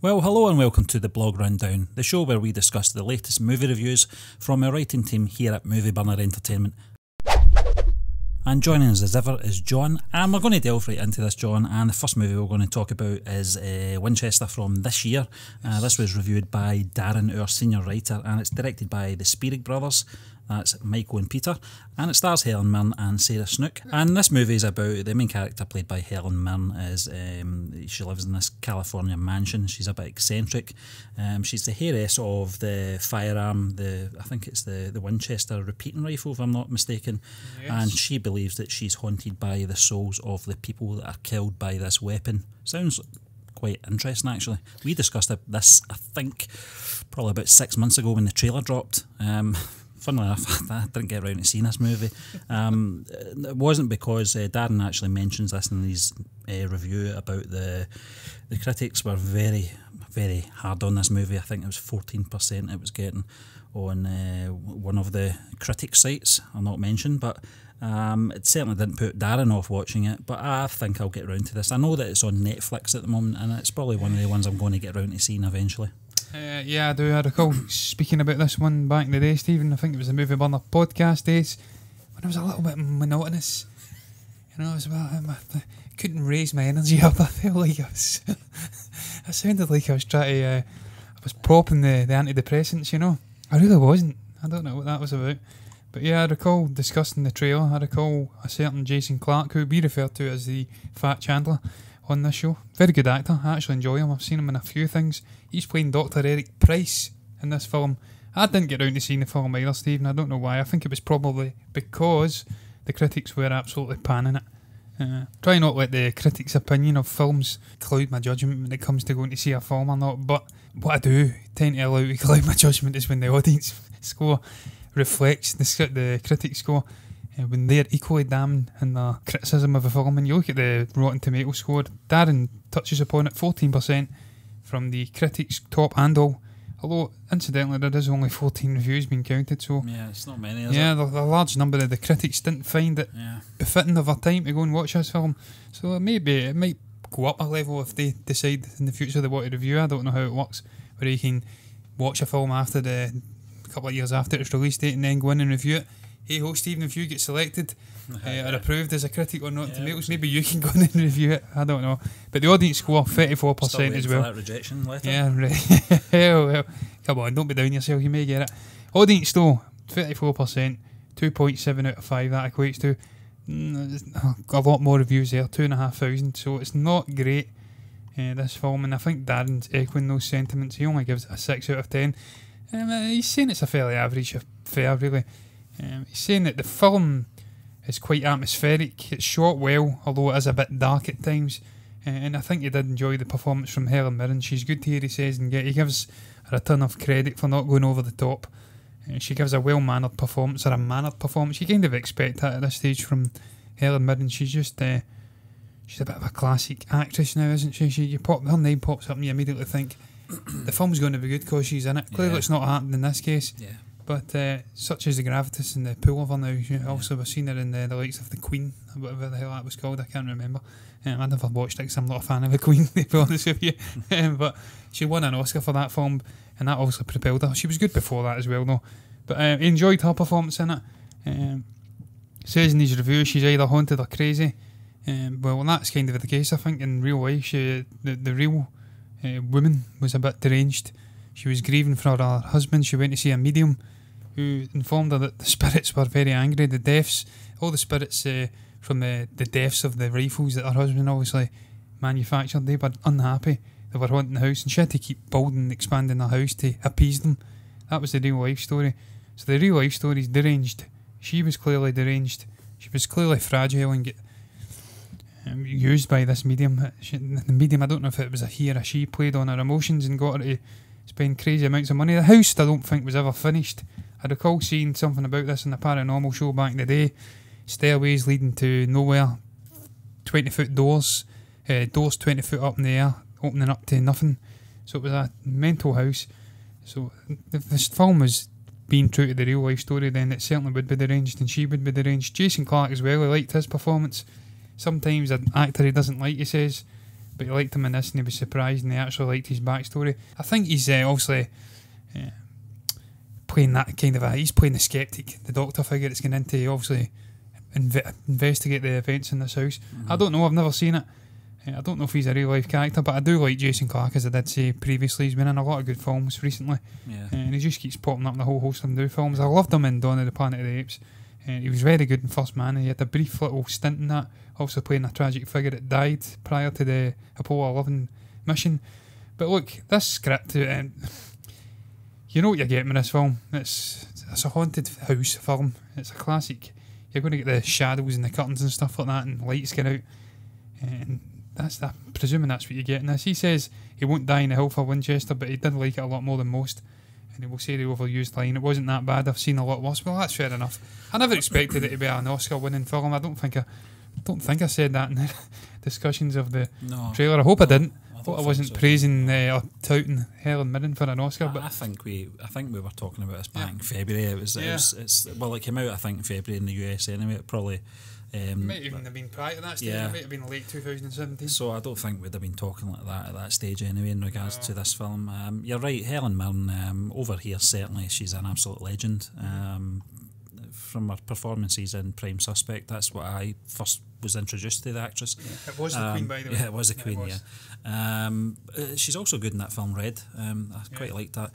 Well, hello and welcome to the Blog Rundown, the show where we discuss the latest movie reviews from our writing team here at Movie Burner Entertainment. And joining us as ever is John, and we're going to delve right into this, John, and the first movie we're going to talk about is Winchester from this year. This was reviewed by Darren, our senior writer, and it's directed by the Spearig brothers. That's Michael and Peter, and it stars Helen Mirren and Sarah Snook. And this movie is about the main character, played by Helen Mirren, she lives in this California mansion. She's a bit eccentric. She's the heiress of the firearm, I think it's the Winchester repeating rifle, if I'm not mistaken. Yes. And she believes that she's haunted by the souls of the people that are killed by this weapon. Sounds quite interesting, actually. We discussed this, I think, probably about 6 months ago when the trailer dropped. Funnily enough, I didn't get around to seeing this movie. It wasn't because Darren actually mentions this in his review about the critics were very, very hard on this movie. I think it was 14% it was getting on one of the critic sites. I'll not mention, but it certainly didn't put Darren off watching it. But I think I'll get around to this. I know that it's on Netflix at the moment, and it's probably one of the ones I'm going to get around to seeing eventually. Yeah, I do. I recall speaking about this one back in the day, Stephen. I think it was the Movie Burner podcast days when it was a little bit monotonous. You know, I couldn't raise my energy up. I felt like I sounded like I was trying to. I was propping the antidepressants. You know, I really wasn't. I don't know what that was about. But yeah, I recall discussing the trailer. I recall a certain Jason Clarke, who we refer to as the Fat Chandler on this show. Very good actor. I actually enjoy him. I've seen him in a few things. He's playing Dr. Eric Price in this film. I didn't get round to seeing the film either, Stephen. I don't know why. I think it was probably because the critics were absolutely panning it. Try not let the critics' opinion of films cloud my judgment when it comes to going to see a film or not. But what I do tend to allow to cloud my judgment is when the audience score reflects the critic score. When they're equally damned in their criticism of a film. And you look at the Rotten Tomato score, Darren touches upon it, 14% from the critics, top and all. Although, incidentally, there is only 14 reviews being counted, so... Yeah, it's not many, is it? Yeah, the large number of the critics didn't find it befitting of their time to go and watch this film. So maybe it might go up a level if they decide in the future they want to review. I don't know how it works, where you can watch a film after a couple of years after its release date and then go in and review it. Hey ho, Stephen, if you get selected or approved as a critic on Rotten Tomatoes, maybe you can go in and review it. I don't know. But the audience score, 34% as well. For that rejection letter. Yeah, right. well, come on, don't be down yourself, you may get it. Audience though, 34%, 2.7 out of 5 that equates to. A lot more reviews there, 2,500, so it's not great, this film, and I think Darren's echoing those sentiments. He only gives it a 6 out of 10. He's saying it's a fairly average affair, really. He's saying that the film is quite atmospheric. It's shot well, although it is a bit dark at times. And I think he did enjoy the performance from Helen Mirren. She's good here, he says, and he gives her a ton of credit for not going over the top. She gives a well-mannered performance, or a mannered performance. You kind of expect that at this stage from Helen Mirren. She's just she's a bit of a classic actress now, isn't she? Her name pops up and you immediately think the film's going to be good because she's in it. Clearly it's not happening in this case. Yeah. But such as the gravitas and the pull of her now. Also, we've seen her in the likes of The Queen, or whatever the hell that was called, I can't remember. I never watched it because I'm not a fan of The Queen, to be honest with you. But she won an Oscar for that film, and that also propelled her. She was good before that as well, though. But he enjoyed her performance in it. Says in his review she's either haunted or crazy. Well, that's kind of the case, I think. In real life, the real woman was a bit deranged. She was grieving for her husband. She went to see a medium who informed her that the spirits were very angry. The deaths, all the spirits from the deaths of the rifles that her husband obviously manufactured, they were unhappy. They were haunting the house, and she had to keep building and expanding the house to appease them. That was the real life story. So the real life story is deranged. She was clearly deranged. She was clearly fragile and get used by this medium. The medium, I don't know if it was a he or a she, played on her emotions and got her to spend crazy amounts of money. The house, I don't think, was ever finished. I recall seeing something about this in the paranormal show back in the day. Stairways leading to nowhere, 20-foot doors, doors 20 foot up in the air, opening up to nothing. So it was a mental house. So if this film was being true to the real life story, then it certainly would be deranged, and she would be deranged. Jason Clarke as well, I liked his performance. Sometimes an actor he doesn't like, he says, but he liked him in this and he was surprised and he actually liked his backstory. I think he's obviously playing that kind of he's playing the skeptic, the doctor figure that's going into obviously investigate the events in this house. I don't know, I've never seen it. I don't know if he's a real life character, but I do like Jason Clarke, as I did say previously. He's been in a lot of good films recently, and he just keeps popping up in a whole host of new films. I loved him in Dawn of the Planet of the Apes. He was very good in First Man, and he had a brief little stint in that, also playing a tragic figure that died prior to the Apollo 11 mission. But look, this script, you know what you're getting with this film. It's a haunted house film. It's a classic. You're going to get the shadows and the curtains and stuff like that, and lights get out, and I'm presuming that's what you get in this. He says he won't die in the hill for Winchester, but he did like it a lot more than most. And he will say the overused line, it wasn't that bad, I've seen a lot worse. Well, that's fair enough. I never expected it to be an Oscar-winning film. I don't think I said that in the discussions of the trailer. I hope I didn't. I thought I wasn't praising or touting Helen Mirren for an Oscar. But I think we were talking about this back in February. It came out I think in February in the US anyway. It probably might even have been prior to that stage. It might have been late 2017. So I don't think we'd have been talking like that at that stage anyway in regards to this film. You're right, Helen Mirren over here certainly she's an absolute legend. From her performances in Prime Suspect, that's what I first was introduced to the actress. It was the Queen, by the way. Yeah, it was the Queen. She's also good in that film Red. I quite liked that.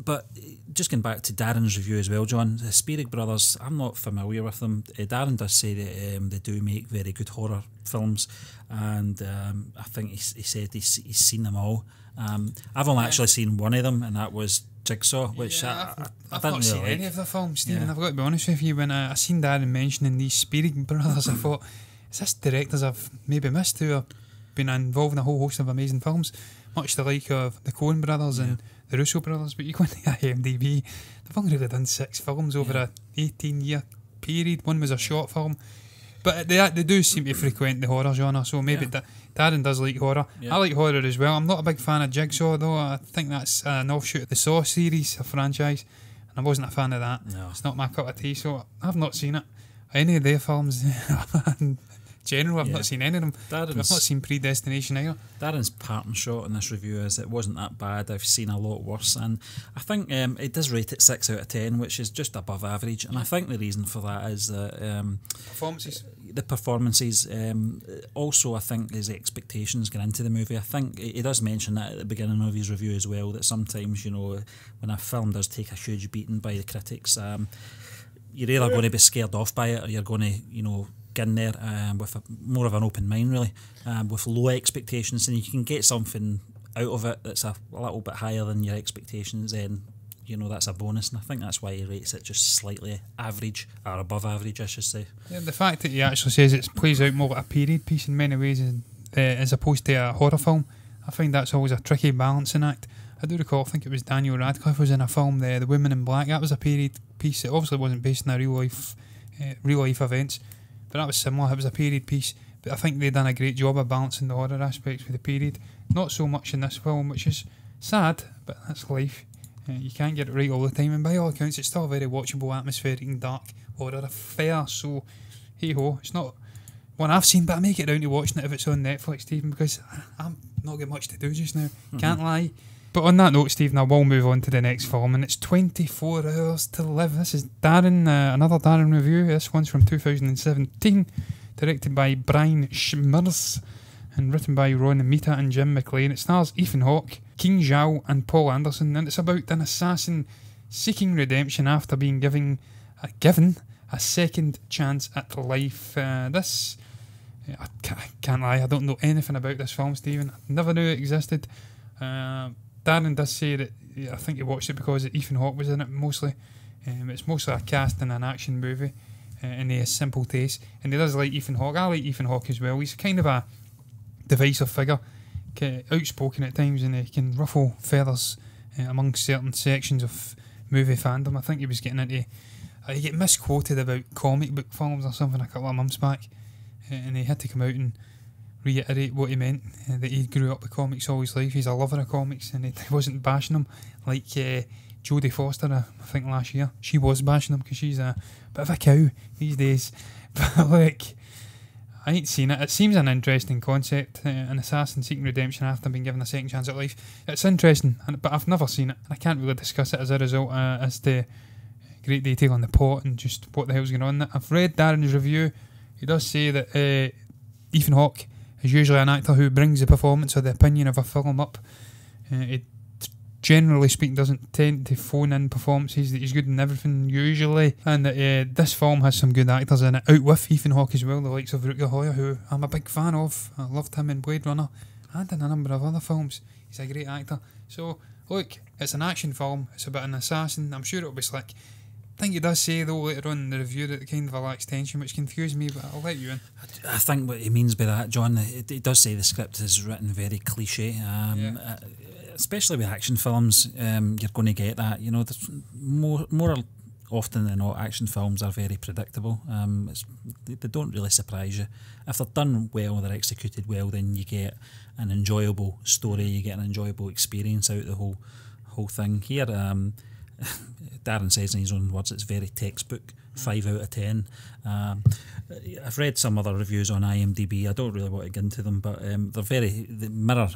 But just going back to Darren's review as well, John, the Spearig brothers, I'm not familiar with them. Darren does say that they do make very good horror films, and I think he said he's seen them all. I've only actually seen one of them, and that was Jigsaw, which I've didn't not really seen like. any of the films, Stephen. I've got to be honest with you. When I seen Darren mentioning these Spearig brothers, I thought, is this directors I've maybe missed who have been involved in a whole host of amazing films, much the like of the Coen brothers and the Russo brothers? But you go into IMDb, they've only really done 6 films over a 18-year period. One was a short film. But they do seem to frequent the horror genre, so maybe Darren does like horror. I like horror as well. I'm not a big fan of Jigsaw, though. I think that's an offshoot of the Saw series, a franchise, and I wasn't a fan of that. No. It's not my cup of tea, so I've not seen it. Any of their films, in general, I've not seen any of them. I've not seen Predestination either. Darren's parting shot in this review is it wasn't that bad. I've seen a lot worse, and I think it does rate it 6 out of 10, which is just above average. And I think the reason for that is that performances. The performances. Also, I think his expectations going into the movie. I think he does mention that at the beginning of his review as well. That sometimes, when a film does take a huge beating by the critics, you're either going to be scared off by it, or you're going to, get in there with more of an open mind, really, with low expectations, and you can get something out of it that's a little bit higher than your expectations, then that's a bonus. And I think that's why he rates it just slightly average, or above average, I should say. Yeah, the fact that he actually says it plays out more like a period piece in many ways as opposed to a horror film, I find that's always a tricky balancing act. I do recall, I think it was Daniel Radcliffe was in a film, The Women in Black. That was a period piece. It obviously wasn't based on real life events, but that was similar. It was a period piece, but I think they've done a great job of balancing the horror aspects with the period. Not so much in this film, which is sad, but that's life. You can't get it right all the time, and by all accounts it's still a very watchable, atmospheric and dark horror affair, so hey ho, it's not one I've seen, but I may get down to watching it if it's on Netflix, Stephen, because I'm not got much to do just now. Can't lie. But on that note, Stephen, I will move on to the next film, and it's 24 Hours to Live. This is Darren, another Darren review. This one's from 2017, directed by Brian Schmers and written by Ron Mita and Jim McLean. It stars Ethan Hawke, King Zhao and Paul Anderson, and it's about an assassin seeking redemption after being given a second chance at life. I can't lie, I don't know anything about this film, Stephen. I never knew it existed. Darren does say that I think he watched it because Ethan Hawke was in it mostly. It's mostly a cast in an action movie, and he has simple taste, and he does like Ethan Hawke. I like Ethan Hawke as well. He's kind of a divisive figure, outspoken at times, and he can ruffle feathers among certain sections of movie fandom. I think he was getting into he get misquoted about comic book films or something a couple of months back, and he had to come out and reiterate what he meant, that he grew up with comics all his life. He's a lover of comics, and he wasn't bashing them like Jodie Foster, I think last year. She was bashing them because she's a bit of a cow these days. But like, I ain't seen it. It seems an interesting concept, an assassin seeking redemption after being given a second chance at life. It's interesting, but I've never seen it, and I can't really discuss it as a result as to great detail on the plot and just what the hell's going on. I've read Darren's review. He does say that Ethan Hawke is usually an actor who brings the performance or the opinion of a film up. It generally speaking doesn't tend to phone in performances, that he's good in everything usually, and that this film has some good actors in it, out with Ethan Hawke as well, the likes of Rutger Hauer, who I'm a big fan of. I loved him in Blade Runner and in a number of other films. He's a great actor. So look, it's an action film, it's about an assassin. I'm sure it'll be slick. I think he does say though later on in the review that it kind of lacks tension, which confused me, but I'll let you in. I think what he means by that, John, it does say the script is written very cliche. Especially with action films, you're going to get that. You know, more often than not, action films are very predictable. They don't really surprise you. If they're done well, they're executed well, then you get an enjoyable story, you get an enjoyable experience out of the whole thing. Here, Darren says in his own words, it's very textbook, 5 out of 10. I've read some other reviews on IMDb. I don't really want to get into them, but they mirror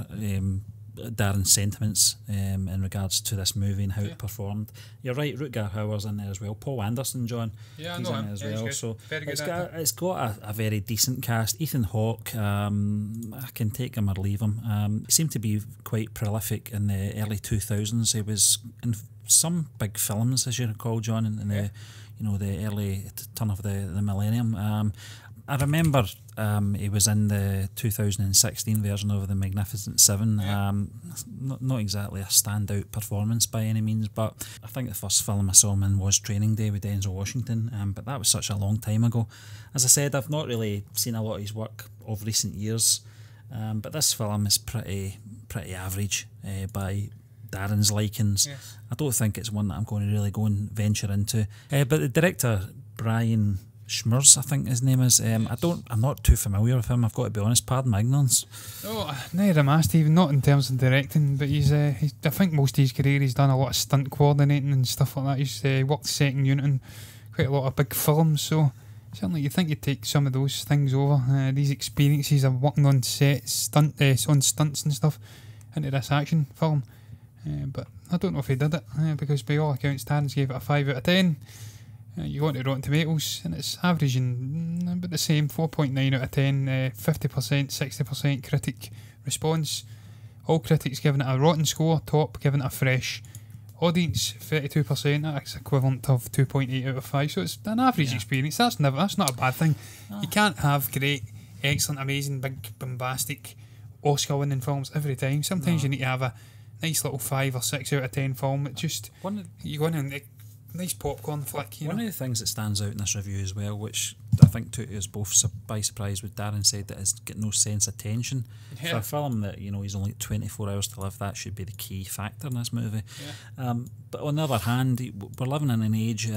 Darren's sentiments in regards to this movie and how it performed. You're right, Rutger Hauer's in there as well. Paul Anderson, John, he's in there as well. So it's got a very decent cast. Ethan Hawke, I can take him or leave him. He seemed to be quite prolific in the early 2000s. He was in some big films, as you recall, John, in the the early turn of the millennium. I remember he was in the 2016 version of The Magnificent Seven. Not exactly a standout performance by any means, but I think the first film I saw him in was Training Day with Denzel Washington, but that was such a long time ago. As I said, I've not really seen a lot of his work of recent years, but this film is pretty average by Darren's likings. Yes. I don't think it's one that I'm going to really go and venture into. But the director, Brian Schmurz, I think his name is. I'm not too familiar with him, I've got to be honest. Pardon my ignorance. Oh, neither am I, Stephen. Not in terms of directing, but he's I think most of his career he's done a lot of stunt coordinating and stuff like that. He's worked second unit in quite a lot of big films, so certainly you think you'd take some of those things over. These experiences of working on sets, on stunts and stuff, into this action film. But I don't know if he did it, because by all accounts Darren's gave it a 5 out of 10. You go on to Rotten Tomatoes and it's averaging about the same, 4.9 out of 10, 50%, 60% critic response. All critics giving it a rotten score, top giving it a fresh. Audience 32%, that's equivalent of 2.8 out of 5. So it's an average experience. That's not a bad thing. You can't have great, excellent, amazing, big, bombastic, Oscar-winning films every time. Sometimes you need to have a nice little 5 or 6 out of 10 film. It just you go in and nice popcorn flick. One of the things that stands out in this review as well, which I think took us both by surprise, with Darren said that it's got no sense of tension. For a film that he's only 24 hours to live, that should be the key factor in this movie. But on the other hand, we're living in an age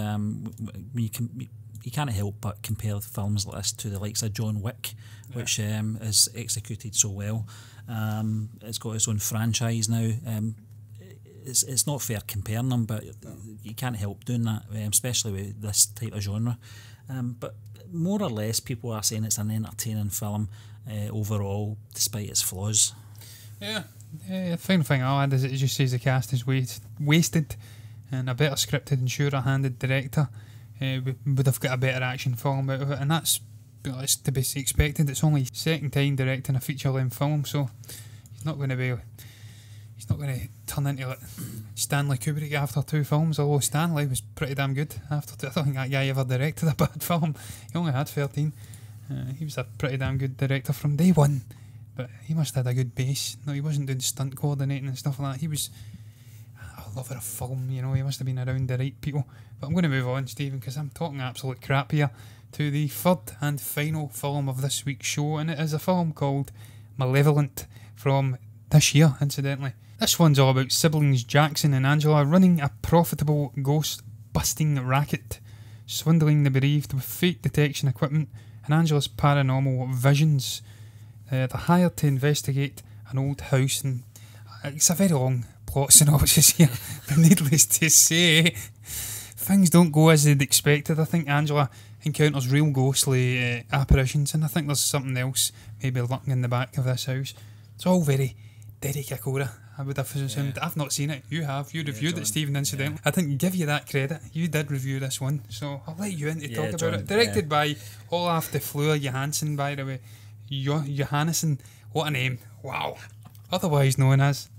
you can't help but compare films like this to the likes of John Wick, which is executed so well. It's got its own franchise now. It's not fair comparing them, but you can't help doing that, especially with this type of genre. But more or less, people are saying it's an entertaining film overall, despite its flaws. The final thing I'll add is it just says the cast is wasted, and a better scripted and surer-handed director would have got a better action film out of it, and that's to be expected. It's only second time directing a feature-length film, so he's not going to turn into like Stanley Kubrick after 2 films, although Stanley was pretty damn good after 2. I don't think that guy ever directed a bad film. He only had 13. He was a pretty damn good director from day one, but he must have had a good base. No, he wasn't doing stunt coordinating and stuff like that. He was a lover of film, he must have been around the right people. But I'm going to move on, Stephen, because I'm talking absolute crap here, to the third and final film of this week's show, and it is a film called Malevolent, from this year, incidentally. This one's all about siblings Jackson and Angela running a profitable ghost-busting racket, swindling the bereaved with fake detection equipment and Angela's paranormal visions. They're hired to investigate an old house, and it's a very long plot synopsis here, but needless to say, things don't go as they'd expected. I think Angela encounters real ghostly apparitions, and I think there's something else maybe lurking in the back of this house. It's all very Derek Akora, I would have assumed. I've not seen it. You have. You reviewed it, Stephen, incidentally. I think give you that credit. You did review this one, so I'll let you in to talk about it. Directed by Olaf de Fleur Johansson, by the way. Johannesson. What a name. Wow. Otherwise known as,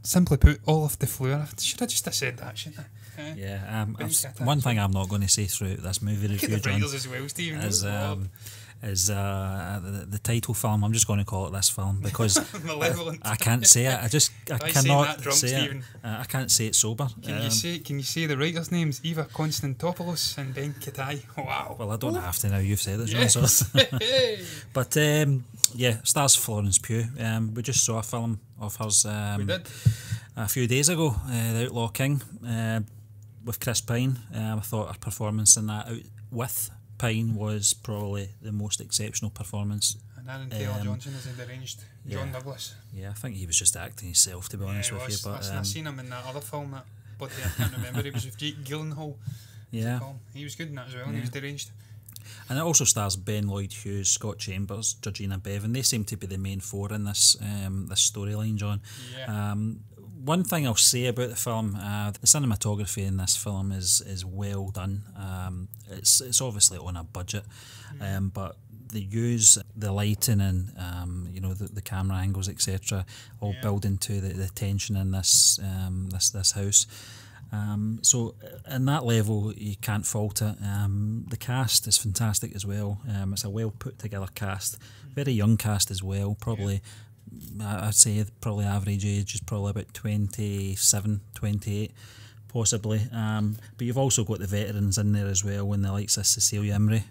simply put, Olaf de Fleur. Should I just have said that, shouldn't I? One thing I'm not going to say throughout this movie review, John, as well, Stephen, is the title film. I'm just going to call it this film because Malevolent. I can't say it. I cannot drunk, say Stephen. it. I can't say it sober. Can you say the writers' names? Eva Konstantopoulos and Ben Katai. Wow. Well, I don't have to now. You've said it, John. So. But stars Florence Pugh. We just saw a film of hers. We did a few days ago. The Outlaw King with Chris Pine. I thought her performance in that with Pine was probably the most exceptional performance. And Aaron Taylor Johnson is the deranged John Douglas. Yeah, I think he was just acting himself, to be honest with you. But I seen him in that other film that bloody I can't remember. He was with Jake Gyllenhaal. Yeah, he was good in that as well. And he was deranged. And it also stars Ben Lloyd Hughes, Scott Chambers, Georgina Bevan. They seem to be the main four in this storyline, John. Yeah. One thing I'll say about the film, the cinematography in this film is well done. It's obviously on a budget, but they use the lighting and the camera angles, etc., all build into the tension in this house. So in that level you can't fault it. The cast is fantastic as well. It's a well put together cast, very young cast as well. Probably I'd say probably average age is probably about 27, 28 possibly. But you've also got the veterans in there as well, and the likes of Cecilia Imrie,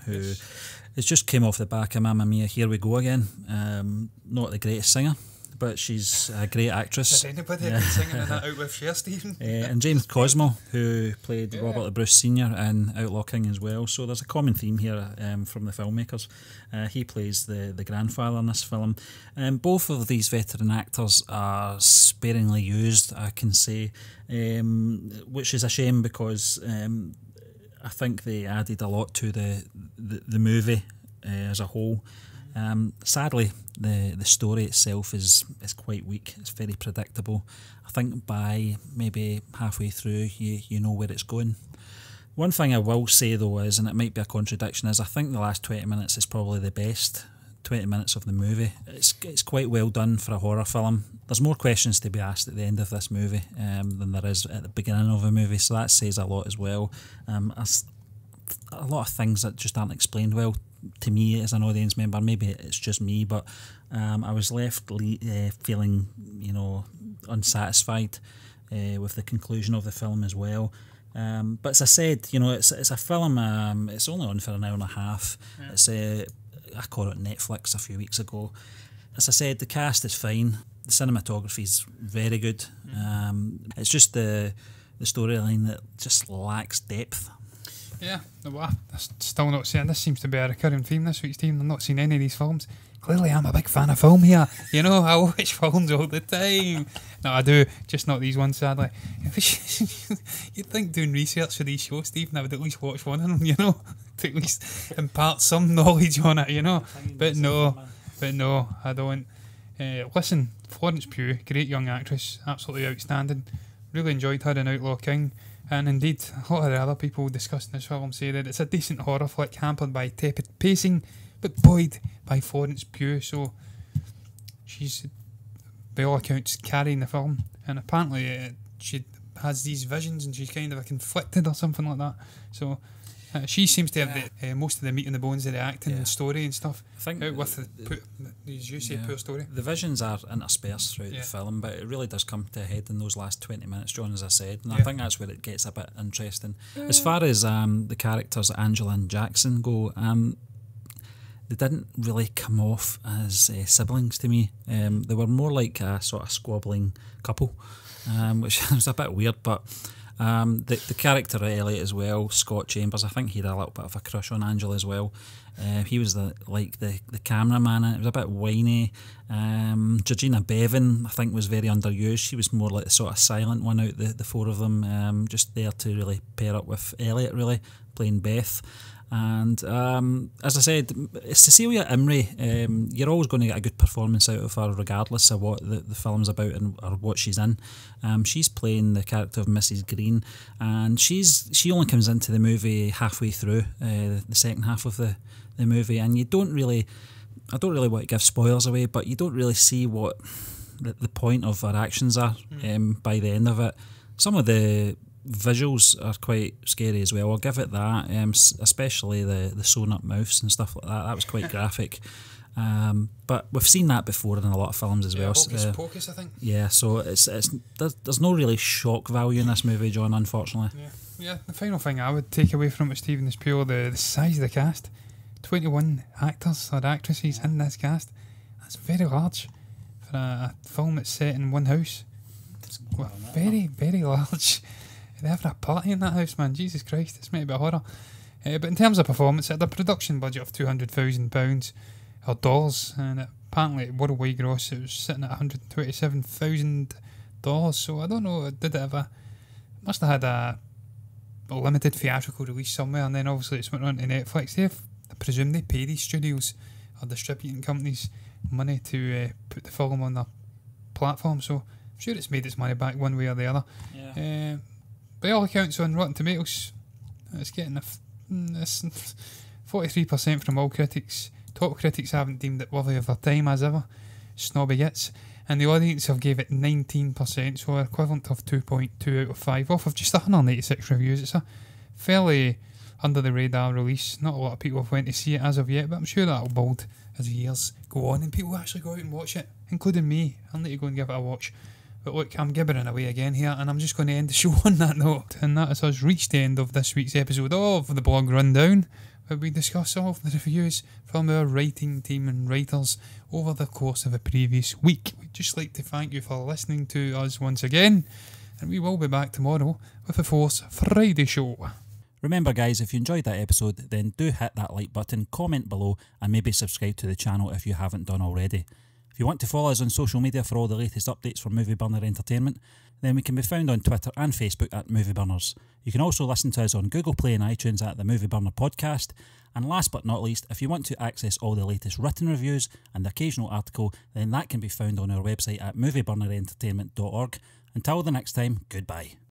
who has just came off the back of Mamma Mia, Here We Go Again. Not the greatest singer, but she's a great actress. Is anybody singing in that out with Cher, Stephen? And James Cosmo, who played Robert the Bruce Sr. in Outlaw King as well. So there's a common theme here from the filmmakers. He plays the grandfather in this film. Both of these veteran actors are sparingly used, I can say, which is a shame because I think they added a lot to the movie as a whole. Sadly, the story itself is quite weak. It's very predictable. I think by maybe halfway through you know where it's going. One thing I will say though is, and it might be a contradiction, is I think the last 20 minutes is probably the best 20 minutes of the movie. It's quite well done for a horror film. There's more questions to be asked at the end of this movie than there is at the beginning of a movie, so that says a lot as well. A lot of things that just aren't explained well to me as an audience member. Maybe it's just me, but I was left feeling, unsatisfied with the conclusion of the film as well. But as I said, it's a film. It's only on for an hour and a half. Yeah. It's I caught it on Netflix a few weeks ago. As I said, the cast is fine. The cinematography is very good. It's just the storyline that just lacks depth. Yeah, well, I'm still not saying this seems to be a recurring theme this week's team. I've not seen any of these films. Clearly, I'm a big fan of film here. I watch films all the time. No, I do, just not these ones, sadly. You'd think doing research for these shows, Stephen, I would at least watch one of them, to at least impart some knowledge on it, But no, I don't. Listen, Florence Pugh, great young actress, absolutely outstanding. Really enjoyed her in Outlaw King. And indeed, a lot of the other people discussing this film say that it's a decent horror flick hampered by tepid pacing, but buoyed by Florence Pugh. So she's, by all accounts, carrying the film. And apparently she has these visions and she's kind of conflicted or something like that. So she seems to have most of the meat and the bones of the acting and story and stuff. I think with the poor story. The visions are interspersed throughout the film, but it really does come to a head in those last 20 minutes, John, as I said. And I think that's where it gets a bit interesting. As far as the characters Angela and Jackson go, they didn't really come off as siblings to me. They were more like a sort of squabbling couple, which was a bit weird, but the character of Elliot as well, Scott Chambers, I think he had a little bit of a crush on Angela as well. He was the cameraman, and it was a bit whiny. Georgina Bevan, I think, was very underused. She was more like the sort of silent one out the four of them, just there to really pair up with Elliot, really, playing Beth. And as I said, Cecilia Imrie, you're always going to get a good performance out of her regardless of what the film's about or what she's in. She's playing the character of Mrs. Green, and she only comes into the movie halfway through the second half of the movie, and I don't really want to give spoilers away, but you don't really see what the point of her actions are by the end of it. Some of the visuals are quite scary as well, I'll give it that, especially the sewn up mouths and stuff like that was quite graphic, but we've seen that before in a lot of films as well. Hocus Pocus, I think. Yeah, so there's no really shock value in this movie, John, unfortunately. Yeah, the final thing I would take away from it, Stephen, is pure the size of the cast. 21 actors or actresses in this cast. That's very large for a film that's set in one house. It's very, very large. They have a party in that house, man. Jesus Christ, this might be a horror. But in terms of performance, it had a production budget of £200,000 or dollars, and apparently at worldwide gross it was sitting at $127,000. So I don't know, must have had a limited theatrical release somewhere, and then obviously it's went on to Netflix. I presume they pay these studios or distributing companies money to put the film on their platform, so I'm sure it's made its money back one way or the other. Yeah. By all accounts on Rotten Tomatoes, it's getting 43% from all critics. Top critics haven't deemed it worthy of their time as ever. Snobby gits. And the audience have gave it 19%, so equivalent of 2.2 out of 5 off of just 186 reviews. It's a fairly under the radar release. Not a lot of people have went to see it as of yet, but I'm sure that'll build as the years go on and people actually go out and watch it, including me. I'll need to go and give it a watch. But look, I'm gibbering away again here, and I'm just going to end the show on that note. And that has us reached the end of this week's episode of the Blog Rundown, where we discuss all of the reviews from our writing team and writers over the course of the previous week. We'd just like to thank you for listening to us once again, and we will be back tomorrow with the Force Friday show. Remember guys, if you enjoyed that episode, then do hit that like button, comment below, and maybe subscribe to the channel if you haven't done already. If you want to follow us on social media for all the latest updates from Movie Burner Entertainment, then we can be found on Twitter and Facebook at Movie Burners. You can also listen to us on Google Play and iTunes at the Movie Burner Podcast. And last but not least, if you want to access all the latest written reviews and the occasional article, then that can be found on our website at movieburnerentertainment.org. Until the next time, goodbye.